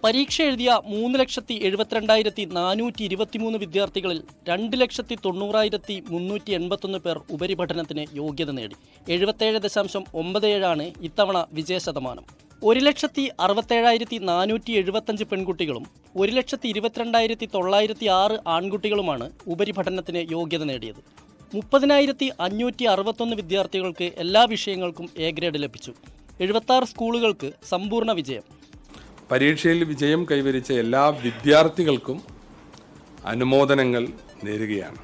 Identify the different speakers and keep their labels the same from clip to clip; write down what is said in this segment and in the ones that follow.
Speaker 1: പരീക്ഷ എഴുതിയ 3,72,423 വിദ്യാർത്ഥികളിൽ 2,90,381 പേർ ഉപരിപഠനത്തിന് യോഗ്യത നേടി. 77.97 ഇത്തവണ വിജയശതമാനം. 1,67,475 പെൺകുട്ടികളും 1,22,906 ആൺകുട്ടികളുമാണ് ഉപരിപഠനത്തിന് യോഗ്യത നേടിയത്. 30,561 വിദ്യാർത്ഥികൾക്ക് എല്ലാ വിഷയങ്ങൾക്കും എ ഗ്രേഡ് ലഭിച്ചു. 76 സ്കൂളുകൾക്ക് സമ്പൂർണ്ണ വിജയം.
Speaker 2: പരീക്ഷയിൽ വിജയം കൈവരിച്ച എല്ലാ വിദ്യാർത്ഥികൾക്കും അനുമോദനങ്ങൾ നേരുകയാണ്.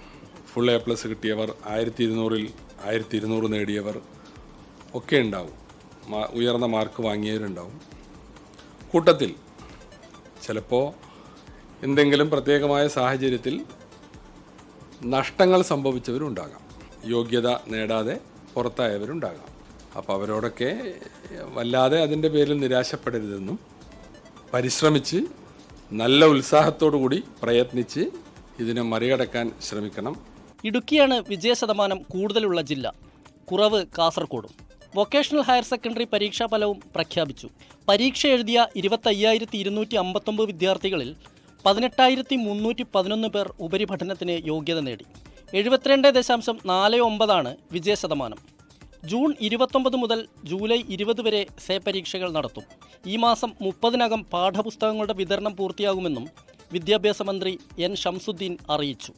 Speaker 2: ഫുൾ A+ കിട്ടിയവർ, 1200-ൽ 1200 നേടിയവർ ഒക്കെ ഉണ്ടാവും. ഉയർന്ന മാർക്ക് വാങ്ങിയവരുണ്ടാവും. കൂട്ടത്തിൽ ചിലപ്പോൾ എന്തെങ്കിലും പ്രത്യേകമായ സാഹചര്യത്തിൽ നഷ്ടങ്ങൾ സംഭവിച്ചവരുണ്ടാകാം. യോഗ്യത നേടാതെ പുറത്തായവരുണ്ടാകാം. അപ്പോൾ അവരോടൊക്കെ വല്ലാതെ അതിൻ്റെ പേരിൽ നിരാശപ്പെടരുതെന്നും പരിശ്രമിച്ച് നല്ല ഉത്സാഹത്തോടു കൂടി പ്രയത്നിച്ച് ഇതിനെ മറികടക്കാൻ ശ്രമിക്കണം.
Speaker 1: ഇടുക്കിയാണ് വിജയശതമാനം കൂടുതലുള്ള ജില്ല. കുറവ് കാസർഗോഡും. വൊക്കേഷണൽ ഹയർ സെക്കൻഡറി പരീക്ഷാഫലവും പ്രഖ്യാപിച്ചു. പരീക്ഷ എഴുതിയ 25,259 വിദ്യാർത്ഥികളിൽ 18,311 പേർ ഉപരിപഠനത്തിന് യോഗ്യത നേടി. 72.49 വിജയശതമാനം. ജൂൺ 29 മുതൽ ജൂലൈ 20 വരെ സേ പരീക്ഷകൾ നടത്തും. ഈ മാസം 30-നകം പാഠപുസ്തകങ്ങളുടെ വിതരണം പൂർത്തിയാകുമെന്നും വിദ്യാഭ്യാസ മന്ത്രി N. ഷംസുദ്ദീൻ അറിയിച്ചു.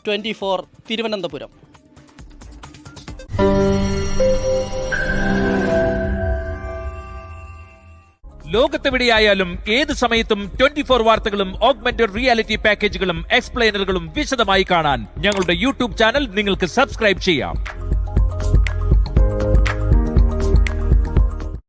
Speaker 1: 24 തിരുവനന്തപുരം.
Speaker 3: ലോകത്തെവിടെയായാലും ഏത് സമയത്തും 24 വാർത്തകളും ഓഗ്മെന്റഡ് റിയാലിറ്റി പാക്കേജുകളും എക്സ്പ്ലെയിനറുകളും വിശദമായി കാണാൻ ഞങ്ങളുടെ യൂട്യൂബ് ചാനൽ നിങ്ങൾക്ക് സബ്സ്ക്രൈബ് ചെയ്യാം.